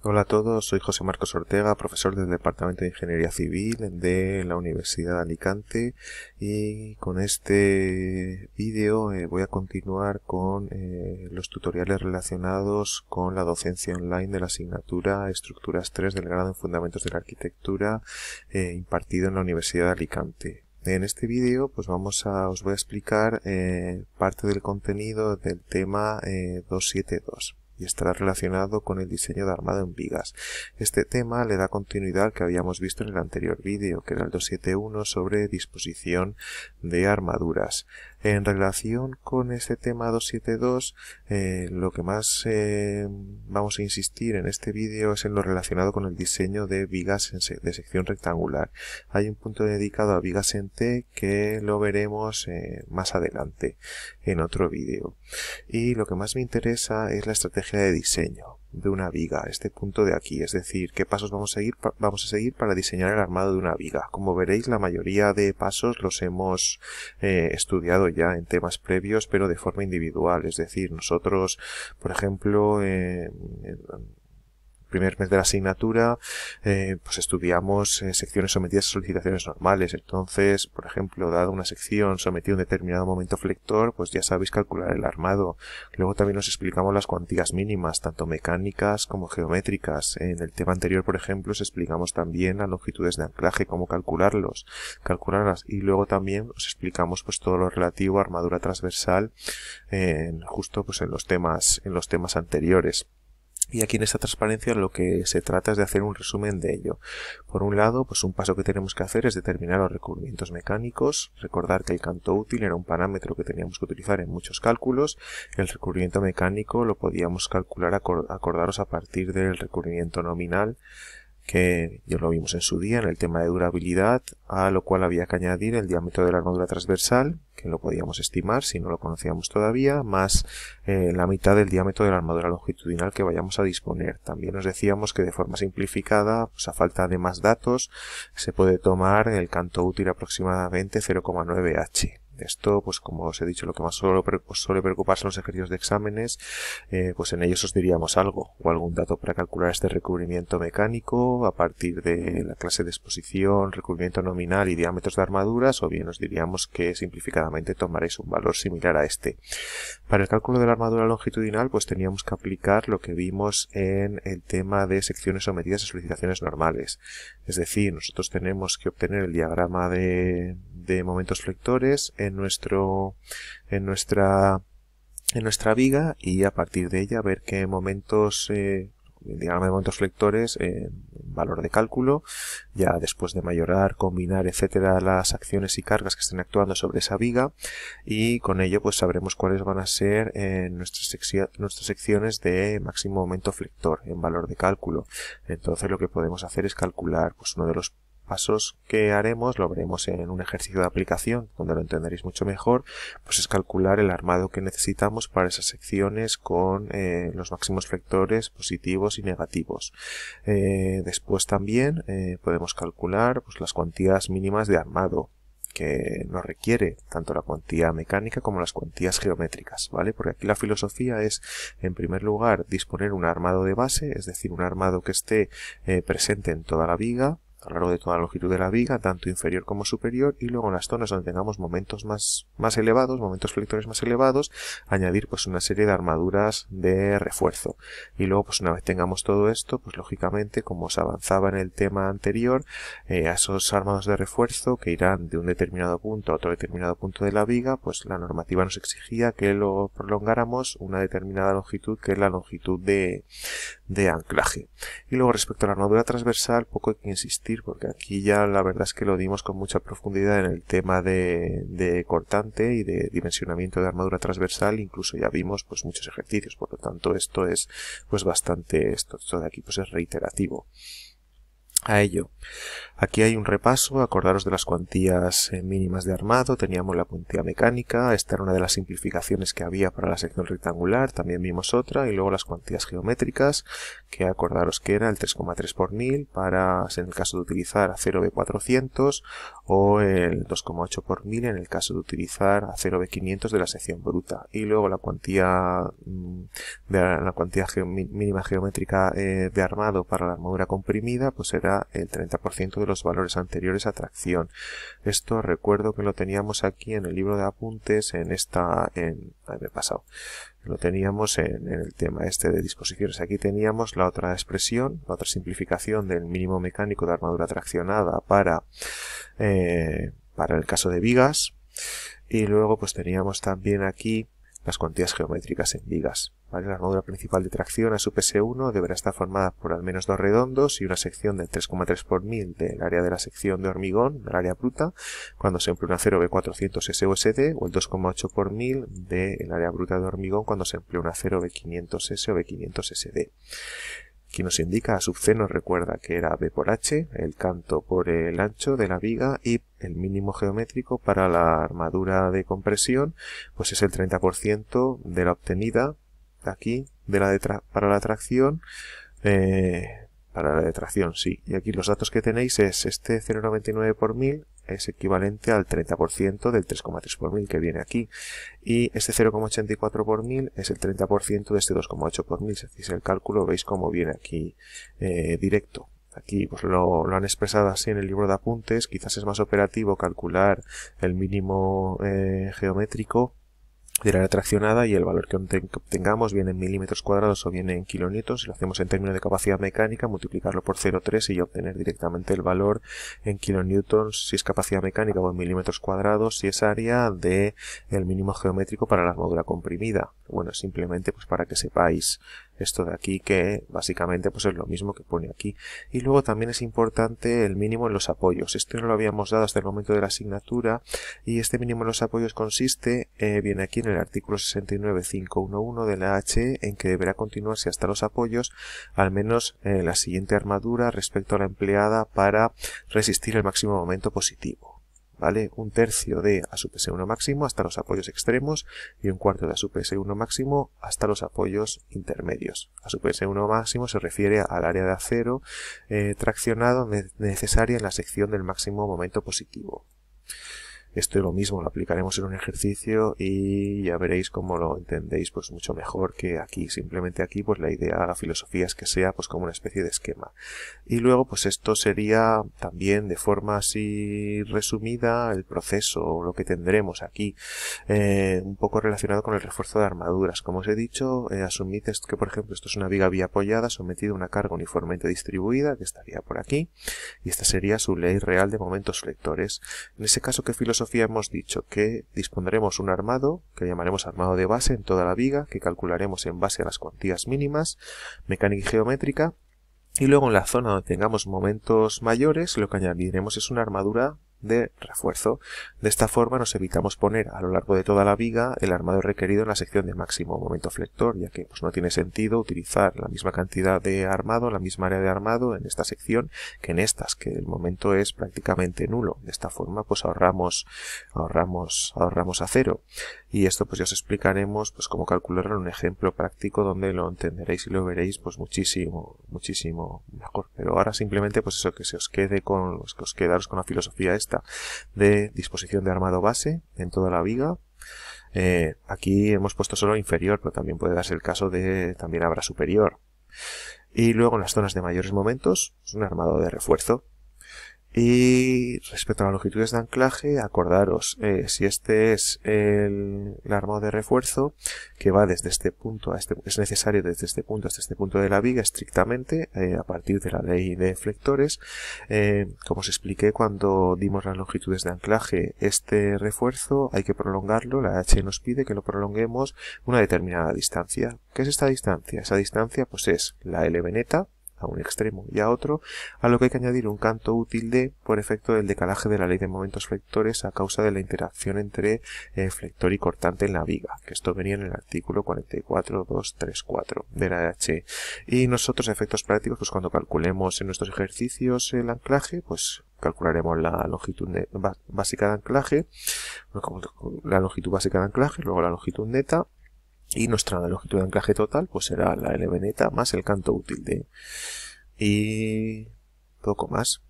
Hola a todos, soy José Marcos Ortega, profesor del Departamento de Ingeniería Civil de la Universidad de Alicante, y con este vídeo voy a continuar con los tutoriales relacionados con la docencia online de la asignatura Estructuras 3 del grado en Fundamentos de la Arquitectura impartido en la Universidad de Alicante. En este vídeo pues os voy a explicar parte del contenido del tema 272. Y estará relacionado con el diseño de armado en vigas. Este tema le da continuidad al que habíamos visto en el anterior vídeo, que era el 271 sobre disposición de armaduras. En relación con este tema 272, lo que más vamos a insistir en este vídeo es en lo relacionado con el diseño de vigas de sección rectangular. Hay un punto dedicado a vigas en T que lo veremos más adelante en otro vídeo. Y lo que más me interesa es la estrategia de diseño de una viga, este punto de aquí, es decir, qué pasos vamos a seguir para diseñar el armado de una viga. Como veréis, la mayoría de pasos los hemos estudiado ya en temas previos, pero de forma individual, es decir, nosotros, por ejemplo, primer mes de la asignatura pues estudiamos secciones sometidas a solicitaciones normales. Entonces, por ejemplo, dado una sección sometida a un determinado momento flector, pues ya sabéis calcular el armado. Luego también nos explicamos las cuantías mínimas, tanto mecánicas como geométricas. En el tema anterior, por ejemplo, os explicamos también las longitudes de anclaje, cómo calcularlas, y luego también os explicamos pues todo lo relativo a armadura transversal justo pues en los temas anteriores. Y aquí en esta transparencia lo que se trata es de hacer un resumen de ello. Por un lado, pues un paso que tenemos que hacer es determinar los recubrimientos mecánicos. Recordar que el canto útil era un parámetro que teníamos que utilizar en muchos cálculos. El recubrimiento mecánico lo podíamos calcular, acordaros, a partir del recubrimiento nominal, que ya lo vimos en su día en el tema de durabilidad, a lo cual había que añadir el diámetro de la armadura transversal, que lo podíamos estimar si no lo conocíamos todavía, más la mitad del diámetro de la armadura longitudinal que vayamos a disponer. También os decíamos que de forma simplificada, pues a falta de más datos, se puede tomar el canto útil aproximadamente 0,9 h. Esto, pues como os he dicho, lo que más suele preocupar son los ejercicios de exámenes, pues en ellos os diríamos algo o algún dato para calcular este recubrimiento mecánico a partir de la clase de exposición, recubrimiento nominal y diámetros de armaduras, o bien os diríamos que simplificadamente tomaréis un valor similar a este. Para el cálculo de la armadura longitudinal, pues teníamos que aplicar lo que vimos en el tema de secciones sometidas a solicitaciones normales. Es decir, nosotros tenemos que obtener el diagrama de momentos flectores en nuestra viga, y a partir de ella ver qué momentos diagrama de momentos flectores valor de cálculo, ya después de mayorar, combinar, etcétera, las acciones y cargas que estén actuando sobre esa viga, y con ello pues sabremos cuáles van a ser nuestras secciones de máximo momento flector en valor de cálculo. Entonces lo que podemos hacer es calcular, pues uno de los pasos que haremos, lo veremos en un ejercicio de aplicación donde lo entenderéis mucho mejor, pues es calcular el armado que necesitamos para esas secciones con los máximos flectores positivos y negativos. Después también podemos calcular pues las cuantías mínimas de armado que nos requiere tanto la cuantía mecánica como las cuantías geométricas, ¿vale? Porque aquí la filosofía es, en primer lugar, disponer un armado de base, es decir, un armado que esté presente en toda la viga, a lo largo de toda la longitud de la viga, tanto inferior como superior, y luego en las zonas donde tengamos momentos más elevados, momentos flectores más elevados, añadir pues una serie de armaduras de refuerzo. Y luego, pues una vez tengamos todo esto, pues lógicamente, como os avanzaba en el tema anterior, a esos armados de refuerzo que irán de un determinado punto a otro determinado punto de la viga, pues la normativa nos exigía que lo prolongáramos una determinada longitud, que es la longitud de anclaje. Y luego, respecto a la armadura transversal, poco hay que insistir, porque aquí ya la verdad es que lo dimos con mucha profundidad en el tema de cortante y de dimensionamiento de armadura transversal. Incluso ya vimos pues muchos ejercicios, por lo tanto esto es pues bastante, esto de aquí pues es reiterativo. a ello. Aquí hay un repaso, acordaros de las cuantías mínimas de armado, teníamos la cuantía mecánica, esta era una de las simplificaciones que había para la sección rectangular, también vimos otra, y luego las cuantías geométricas, que acordaros que era el 3,3 por 1000 para, en el caso de utilizar a 0B400, o el 2,8 por 1000 en el caso de utilizar a 0B500 de la sección bruta, y luego la cuantía mínima geométrica de armado para la armadura comprimida, pues era el 30% de los valores anteriores a tracción. Esto recuerdo que lo teníamos aquí en el libro de apuntes, me he pasado. Lo teníamos en el tema este de disposiciones. Aquí teníamos la otra expresión, la otra simplificación del mínimo mecánico de armadura traccionada para el caso de vigas. Y luego pues teníamos también aquí las cuantías geométricas en vigas. ¿Vale? La armadura principal de tracción a su PS1 deberá estar formada por al menos dos redondos y una sección del 3,3 por 1000 del área de la sección de hormigón, del área bruta, cuando se emplea una 0B400 SUSD, o el 2,8 por 1000 del área bruta de hormigón cuando se emplea una 0B500S o B500SD. Aquí nos indica a sub C, nos recuerda que era B por H, el canto por el ancho de la viga, y el mínimo geométrico para la armadura de compresión pues es el 30% de la obtenida aquí para la tracción, sí, y aquí los datos que tenéis es este 0,99 por 1000 es equivalente al 30% del 3,3 por 1000 que viene aquí, y este 0,84 por 1000 es el 30% de este 2,8 por 1000. Si hacéis el cálculo veis cómo viene aquí directo. Aquí pues lo han expresado así en el libro de apuntes. Quizás es más operativo calcular el mínimo geométrico de la área traccionada y el valor que obtengamos viene en milímetros cuadrados o viene en kilonewtons. Si lo hacemos en términos de capacidad mecánica, multiplicarlo por 0,3 y obtener directamente el valor en kilonewtons si es capacidad mecánica, o en milímetros cuadrados si es área de el mínimo geométrico para la armadura comprimida. Bueno, simplemente pues para que sepáis esto de aquí, que básicamente pues es lo mismo que pone aquí. Y luego también es importante el mínimo en los apoyos. Esto no lo habíamos dado hasta el momento de la asignatura, y este mínimo en los apoyos consiste, viene aquí en el artículo 69.511 de la HE, en que deberá continuarse hasta los apoyos al menos la siguiente armadura respecto a la empleada para resistir el máximo momento positivo. ¿Vale? Un tercio de a sub S1 máximo hasta los apoyos extremos y un cuarto de a sub S1 máximo hasta los apoyos intermedios. A sub S1 máximo se refiere al área de acero traccionado necesaria en la sección del máximo momento positivo. Esto es lo mismo, lo aplicaremos en un ejercicio y ya veréis cómo lo entendéis pues mucho mejor que aquí. Simplemente aquí pues la idea, la filosofía es que sea pues como una especie de esquema. Y luego pues esto sería también de forma así resumida el proceso, lo que tendremos aquí, un poco relacionado con el refuerzo de armaduras. Como os he dicho, asumid que por ejemplo esto es una viga biapoyada sometida a una carga uniformemente distribuida, que estaría por aquí, y esta sería su ley real de momentos flectores. En ese caso, ¿qué filosofía hemos dicho? Que dispondremos un armado que llamaremos armado de base en toda la viga, que calcularemos en base a las cuantías mínimas mecánica y geométrica, y luego en la zona donde tengamos momentos mayores lo que añadiremos es una armadura de refuerzo. De esta forma nos evitamos poner a lo largo de toda la viga el armado requerido en la sección de máximo momento flector, ya que pues no tiene sentido utilizar la misma cantidad de armado, la misma área de armado en esta sección que en estas, que el momento es prácticamente nulo. De esta forma pues ahorramos acero, y esto pues ya os explicaremos pues cómo calcularlo en un ejemplo práctico donde lo entenderéis y lo veréis pues muchísimo mejor. Pero ahora simplemente pues eso, que se os quede quedaros con la filosofía esta de disposición de armado base en toda la viga. Aquí hemos puesto solo inferior, pero también puede darse el caso de también habrá superior. Y luego en las zonas de mayores momentos es un armado de refuerzo. Y respecto a las longitudes de anclaje, acordaros, si este es el armado de refuerzo que va desde este punto a este, es necesario desde este punto hasta este punto de la viga estrictamente, a partir de la ley de flectores. Como os expliqué cuando dimos las longitudes de anclaje, este refuerzo hay que prolongarlo, la H nos pide que lo prolonguemos una determinada distancia. ¿Qué es esta distancia? Esa distancia pues es la L veneta a un extremo y a otro, a lo que hay que añadir un canto útil de por efecto del decalaje de la ley de momentos flectores a causa de la interacción entre flector y cortante en la viga, que esto venía en el artículo 44.234 de la EHE. Y nosotros, a efectos prácticos, pues cuando calculemos en nuestros ejercicios el anclaje, pues calcularemos la longitud básica de anclaje, luego la longitud neta, y nuestra longitud de anclaje total pues será la LB neta más el canto útil de, y poco más.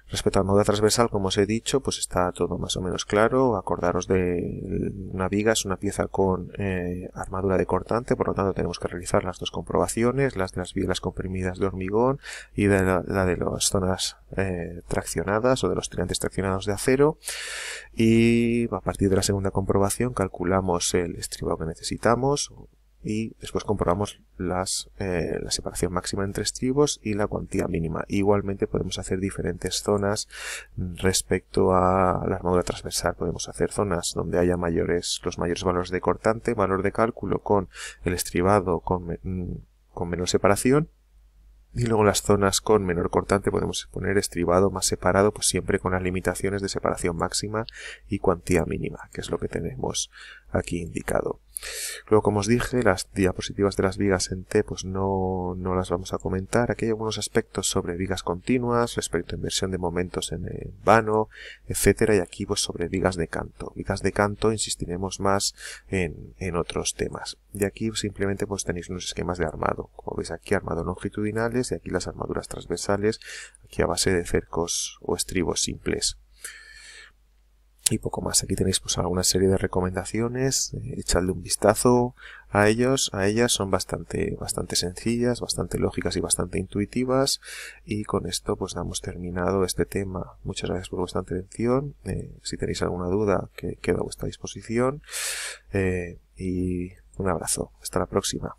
Respecto a la armadura transversal, como os he dicho, pues está todo más o menos claro. Acordaros de una viga, es una pieza con armadura de cortante, por lo tanto tenemos que realizar las dos comprobaciones, las de las vigas comprimidas de hormigón y de la de las zonas traccionadas o de los tirantes traccionados de acero. Y a partir de la segunda comprobación calculamos el estribado que necesitamos y después comprobamos la separación máxima entre estribos y la cuantía mínima. Igualmente podemos hacer diferentes zonas respecto a la armadura transversal. Podemos hacer zonas donde haya los mayores valores de cortante, valor de cálculo con el estribado con menor separación. Y luego en las zonas con menor cortante podemos poner estribado más separado, pues siempre con las limitaciones de separación máxima y cuantía mínima, que es lo que tenemos aquí indicado. Luego, como os dije, las diapositivas de las vigas en T pues no las vamos a comentar. Aquí hay algunos aspectos sobre vigas continuas, respecto a inversión de momentos en vano, etcétera, y aquí pues sobre vigas de canto. Vigas de canto insistiremos más en otros temas. Y aquí simplemente pues tenéis unos esquemas de armado. Como veis aquí, armado longitudinales y aquí las armaduras transversales, aquí a base de cercos o estribos simples. Y poco más. Aquí tenéis pues alguna serie de recomendaciones, echadle un vistazo a ellas, son bastante sencillas, bastante lógicas y bastante intuitivas, y con esto pues damos terminado este tema. Muchas gracias por vuestra atención, si tenéis alguna duda que quedo a vuestra disposición, y un abrazo, hasta la próxima.